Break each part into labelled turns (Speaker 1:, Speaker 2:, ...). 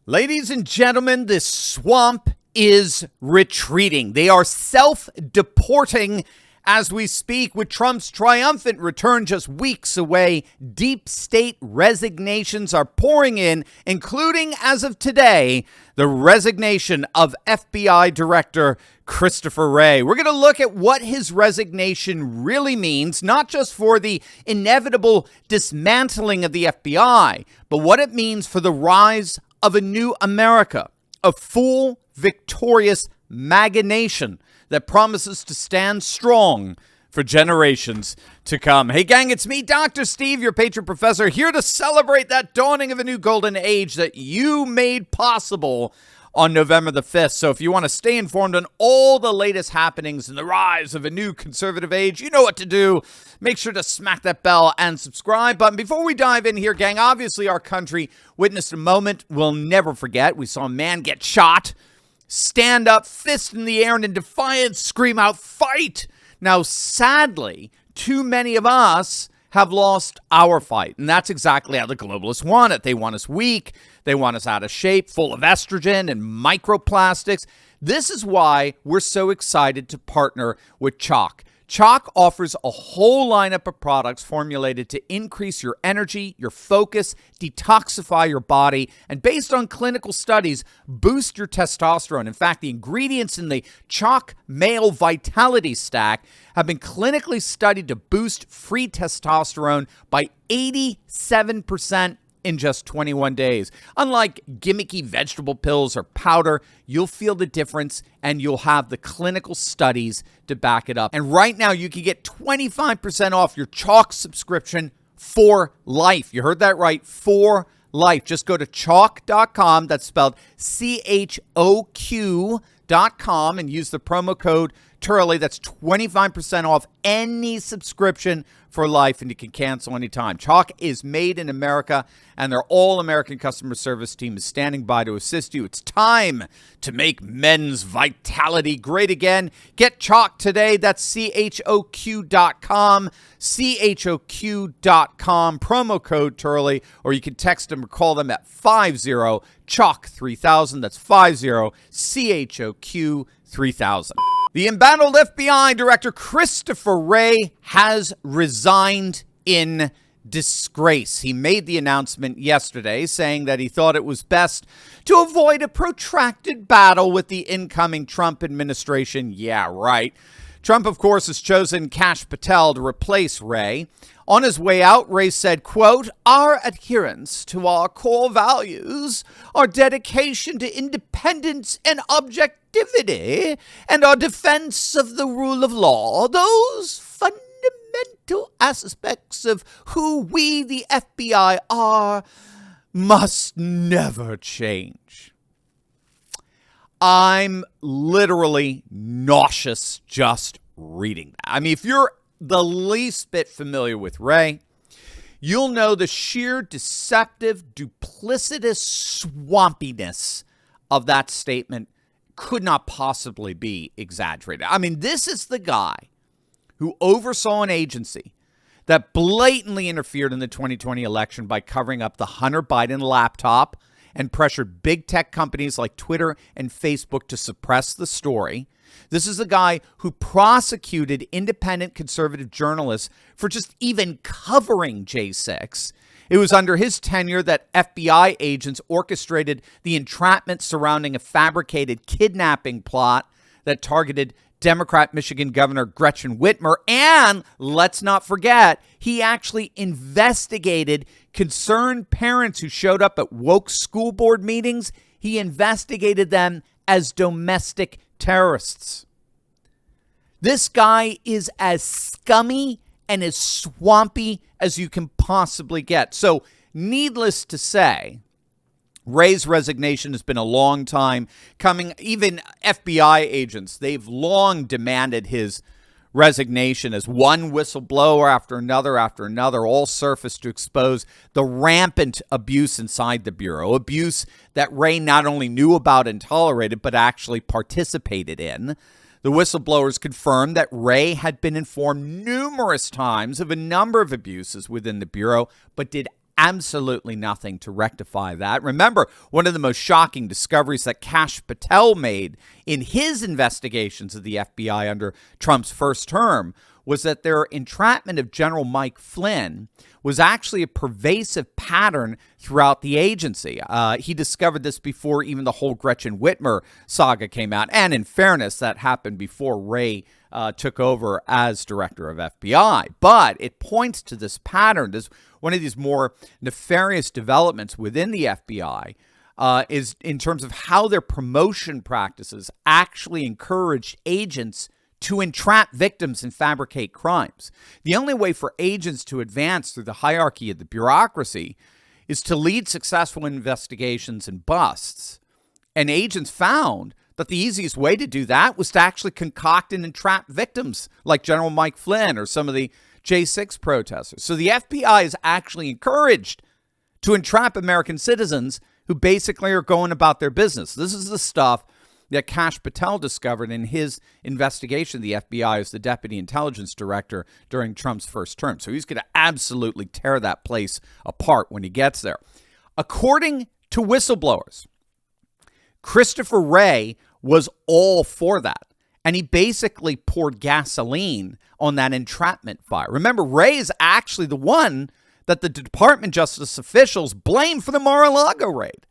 Speaker 1: Ladies and gentlemen, this swamp is retreating. They are self-deporting as we speak, with Trump's triumphant return just weeks away. Deep state resignations are pouring in, including, as of today, the resignation of FBI Director Christopher Wray. We're going to look at what his resignation really means, not just for the inevitable dismantling of the FBI, but what it means for the rise of a new America, a full, victorious MAGA nation that promises to stand strong for generations to come. Hey gang, it's me, Dr. Steve, your patron professor, here to celebrate that dawning of a new golden age that you made possible on November the 5th. So if you want to stay informed on all the latest happenings in the rise of a new conservative age, you know what to do. Make sure to smack that bell and subscribe button. Before we dive in here, gang, obviously our country witnessed a moment we'll never forget. We saw a man get shot, stand up, fist in the air, and in defiance scream out, "Fight!" Now, sadly, too many of us have lost our fight. And that's exactly how the globalists want it. They want us weak. They want us out of shape, full of estrogen and microplastics. This is why we're so excited to partner with Choq. Choq offers a whole lineup of products formulated to increase your energy, your focus, detoxify your body, and based on clinical studies, boost your testosterone. In fact, the ingredients in the Choq Male Vitality Stack have been clinically studied to boost free testosterone by 87% in just 21 days. Unlike gimmicky vegetable pills or powder, you'll feel the difference and you'll have the clinical studies to back it up. And right now you can get 25% off your Choq subscription for life. You heard that right, for life. Just go to choq.com, that's spelled CHOQ.com, and use the promo code Turley. That's 25% off any subscription for life, and you can cancel anytime. Choq is made in America, and their all-American customer service team is standing by to assist you. It's time to make men's vitality great again. Get Choq today. That's CHOQ.com, CHOQ.com, promo code Turley, or you can text them or call them at 50-CHOQ-3000. That's 50-CHOQ-3000. The embattled FBI Director Christopher Wray has resigned in disgrace. He made the announcement yesterday saying that he thought it was best to avoid a protracted battle with the incoming Trump administration. Yeah, right. Trump, of course, has chosen Kash Patel to replace Wray. On his way out, Wray said, quote, "Our adherence to our core values, our dedication to independence and objectivity, and our defense of the rule of law, those fundamental aspects of who we, the FBI, are, must never change." I'm literally nauseous just reading that. I mean, if you're the least bit familiar with Wray, you'll know the sheer deceptive, duplicitous swampiness of that statement could not possibly be exaggerated. I mean, this is the guy who oversaw an agency that blatantly interfered in the 2020 election by covering up the Hunter Biden laptop and pressured big tech companies like Twitter and Facebook to suppress the story. This is the guy who prosecuted independent conservative journalists for just even covering J6. It was under his tenure that FBI agents orchestrated the entrapment surrounding a fabricated kidnapping plot that targeted Democrat Michigan Governor Gretchen Whitmer. And let's not forget, he actually investigated concerned parents who showed up at woke school board meetings. He investigated them as domestic terrorists. This guy is as scummy and as swampy as you can possibly get. So, needless to say, Wray's resignation has been a long time coming. Even FBI agents, they've long demanded his resignation as one whistleblower after another, all surfaced to expose the rampant abuse inside the Bureau. Abuse that Wray not only knew about and tolerated, but actually participated in. The whistleblowers confirmed that Wray had been informed numerous times of a number of abuses within the Bureau, but did absolutely nothing to rectify that. Remember, one of the most shocking discoveries that Kash Patel made in his investigations of the FBI under Trump's first term was that their entrapment of General Mike Flynn was actually a pervasive pattern throughout the agency. He discovered this before even the whole Gretchen Whitmer saga came out. And in fairness, that happened before Wray took over as director of FBI. But it points to this pattern. This one of these more nefarious developments within the FBI is in terms of how their promotion practices actually encouraged agents to entrap victims and fabricate crimes. The only way for agents to advance through the hierarchy of the bureaucracy is to lead successful investigations and busts. And agents found that the easiest way to do that was to actually concoct and entrap victims like General Mike Flynn or some of the J6 protesters. So the FBI is actually encouraged to entrap American citizens who basically are going about their business. This is the stuff that Kash Patel discovered in his investigation of the FBI as the deputy intelligence director during Trump's first term. So he's going to absolutely tear that place apart when he gets there. According to whistleblowers, Christopher Wray was all for that. And he basically poured gasoline on that entrapment fire. Remember, Wray is actually the one that the Department of Justice officials blamed for the Mar-a-Lago raid.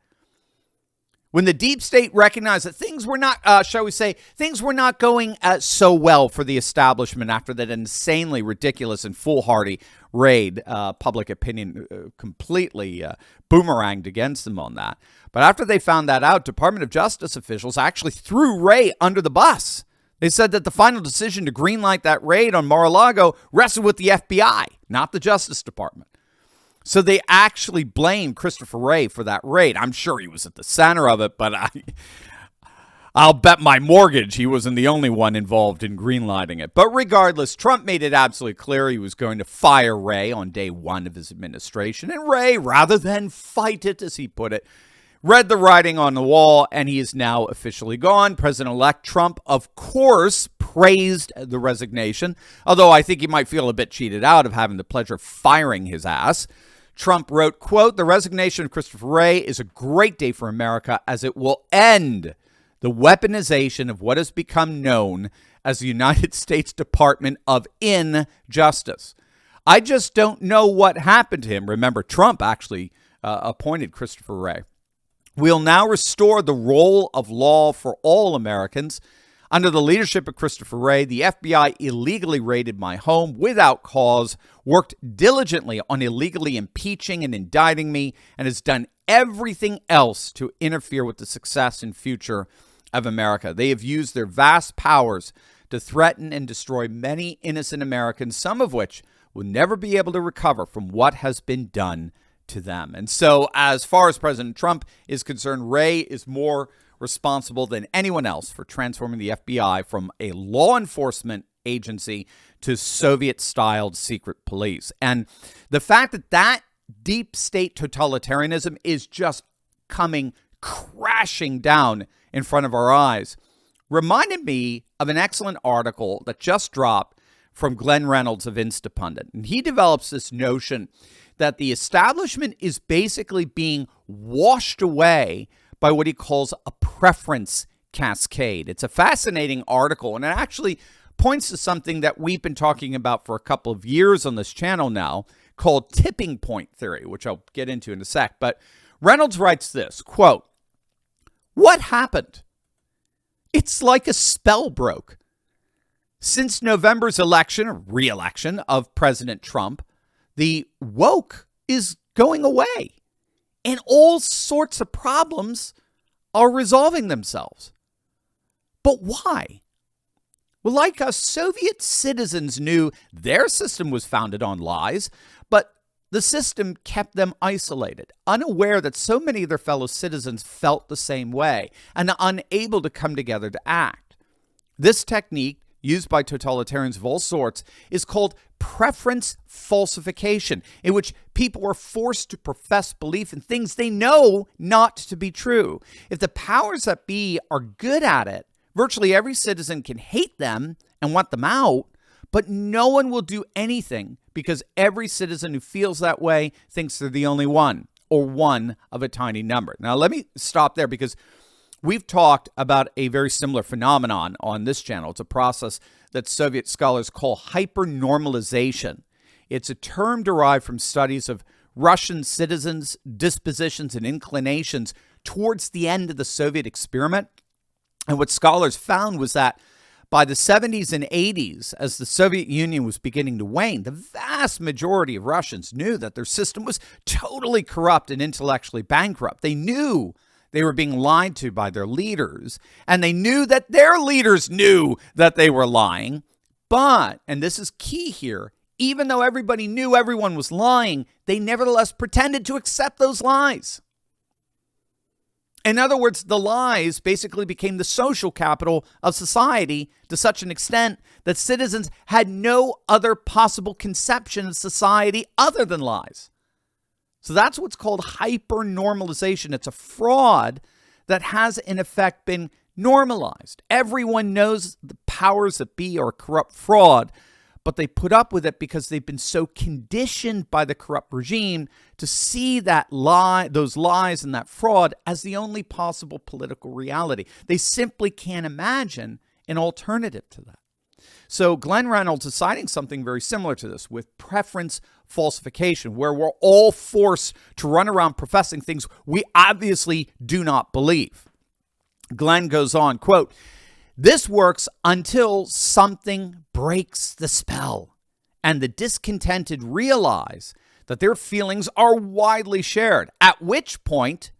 Speaker 1: When the deep state recognized that things were not, things were not going so well for the establishment after that insanely ridiculous and foolhardy raid, public opinion completely boomeranged against them on that. But after they found that out, Department of Justice officials actually threw Wray under the bus. They said that the final decision to greenlight that raid on Mar-a-Lago rested with the FBI, not the Justice Department. So they actually blamed Christopher Wray for that raid. I'm sure he was at the center of it, but I'll bet my mortgage he wasn't the only one involved in greenlighting it. But regardless, Trump made it absolutely clear he was going to fire Wray on day one of his administration. And Wray, rather than fight it, as he put it, read the writing on the wall, and he is now officially gone. President-elect Trump, of course, praised the resignation, although I think he might feel a bit cheated out of having the pleasure of firing his ass. Trump wrote, quote, "The resignation of Christopher Wray is a great day for America as it will end the weaponization of what has become known as the United States Department of Injustice." I just don't know what happened to him. Remember, Trump actually appointed Christopher Wray. "We'll now restore the role of law for all Americans. Under the leadership of Christopher Wray, the FBI illegally raided my home without cause, worked diligently on illegally impeaching and indicting me, and has done everything else to interfere with the success and future of America. They have used their vast powers to threaten and destroy many innocent Americans, some of which will never be able to recover from what has been done to them." And so as far as President Trump is concerned, Wray is more responsible than anyone else for transforming the FBI from a law enforcement agency to Soviet-styled secret police. And the fact that that deep state totalitarianism is just coming crashing down in front of our eyes reminded me of an excellent article that just dropped from Glenn Reynolds of Instapundit. And he develops this notion that the establishment is basically being washed away by what he calls a preference cascade. It's a fascinating article, and it actually points to something that we've been talking about for a couple of years on this channel now called tipping point theory, which I'll get into in a sec. But Reynolds writes this, quote, "What happened? It's like a spell broke. Since November's election, or re-election of President Trump, the woke is going away. And all sorts of problems are resolving themselves. But why? Well, like us, Soviet citizens knew their system was founded on lies, but the system kept them isolated, unaware that so many of their fellow citizens felt the same way and unable to come together to act. This technique, used by totalitarians of all sorts, is called preference falsification, in which people are forced to profess belief in things they know not to be true. If the powers that be are good at it, virtually every citizen can hate them and want them out, but no one will do anything because every citizen who feels that way thinks they're the only one, or one of a tiny number. Now, let me stop there because we've talked about a very similar phenomenon on this channel. It's a process that Soviet scholars call hypernormalization. It's a term derived from studies of Russian citizens' dispositions and inclinations towards the end of the Soviet experiment. And what scholars found was that by the 70s and 80s, as the Soviet Union was beginning to wane, the vast majority of Russians knew that their system was totally corrupt and intellectually bankrupt. They knew they were being lied to by their leaders, and they knew that their leaders knew that they were lying. But, and this is key here, even though everybody knew everyone was lying, they nevertheless pretended to accept those lies. In other words, the lies basically became the social capital of society to such an extent that citizens had no other possible conception of society other than lies. So that's what's called hypernormalization. It's a fraud that has, in effect, been normalized. Everyone knows the powers that be are corrupt fraud, but they put up with it because they've been so conditioned by the corrupt regime to see that lie, those lies and that fraud as the only possible political reality. They simply can't imagine an alternative to that. So Glenn Reynolds is citing something very similar to this with preference falsification, where we're all forced to run around professing things we obviously do not believe. Glenn goes on, quote, "This works until something breaks the spell and the discontented realize that their feelings are widely shared, at which point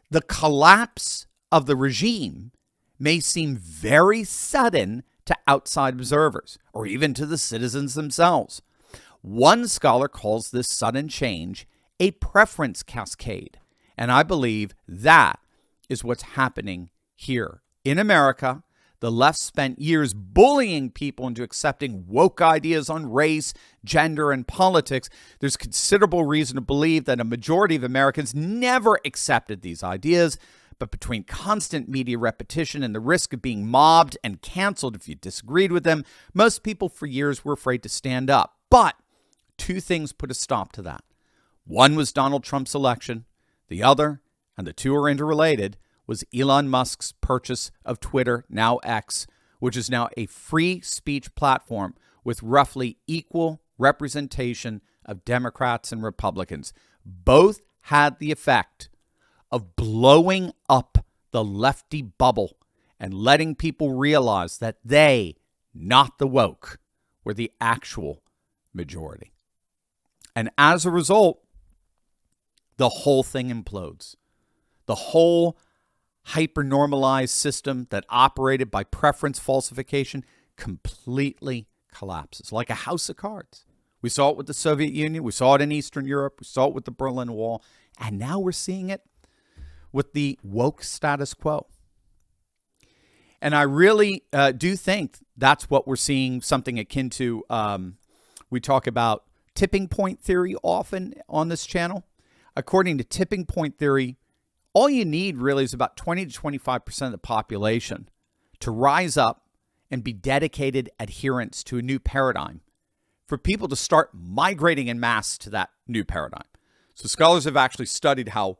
Speaker 1: the collapse of the regime may seem very sudden to outside observers or even to the citizens themselves. One scholar calls this sudden change a preference cascade, and I believe that is what's happening here. In America, the left spent years bullying people into accepting woke ideas on race, gender, and politics. There's considerable reason to believe that a majority of Americans never accepted these ideas, but between constant media repetition and the risk of being mobbed and canceled if you disagreed with them, most people for years were afraid to stand up. But two things put a stop to that. One was Donald Trump's election. The other, and the two are interrelated, was Elon Musk's purchase of Twitter, now X, which is now a free speech platform with roughly equal representation of Democrats and Republicans. Both had the effect of blowing up the lefty bubble and letting people realize that they, not the woke, were the actual majority. And as a result, the whole thing implodes. The whole hypernormalized system that operated by preference falsification completely collapses, like a house of cards. We saw it with the Soviet Union. We saw it in Eastern Europe. We saw it with the Berlin Wall. And now we're seeing it with the woke status quo. And I really do think that's what we're seeing, something akin to, we talk about tipping point theory often on this channel. According to tipping point theory, all you need really is about 20 to 25% of the population to rise up and be dedicated adherents to a new paradigm for people to start migrating en masse to that new paradigm. So scholars have actually studied how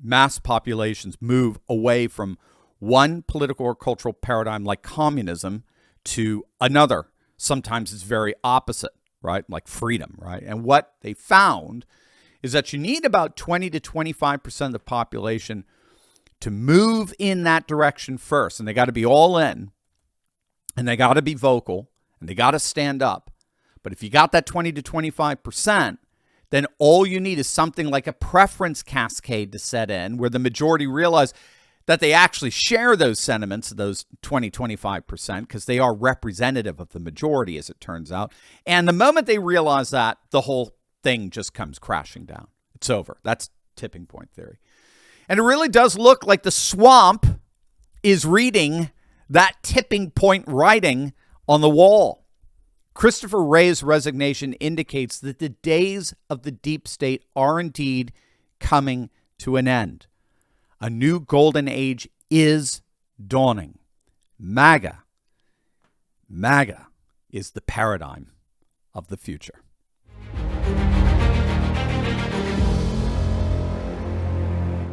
Speaker 1: mass populations move away from one political or cultural paradigm like communism to another. Sometimes it's very opposite, right? Like freedom, right? And what they found is that you need about 20 to 25% of the population to move in that direction first. And they got to be all in, and they got to be vocal, and they got to stand up. But if you got that 20 to 25%, then all you need is something like a preference cascade to set in where the majority realize that they actually share those sentiments, those 20, 25%, because they are representative of the majority, as it turns out. And the moment they realize that, the whole thing just comes crashing down. It's over. That's tipping point theory. And it really does look like the swamp is reading that tipping point writing on the wall. Christopher Wray's resignation indicates that the days of the deep state are indeed coming to an end. A new golden age is dawning. MAGA is the paradigm of the future.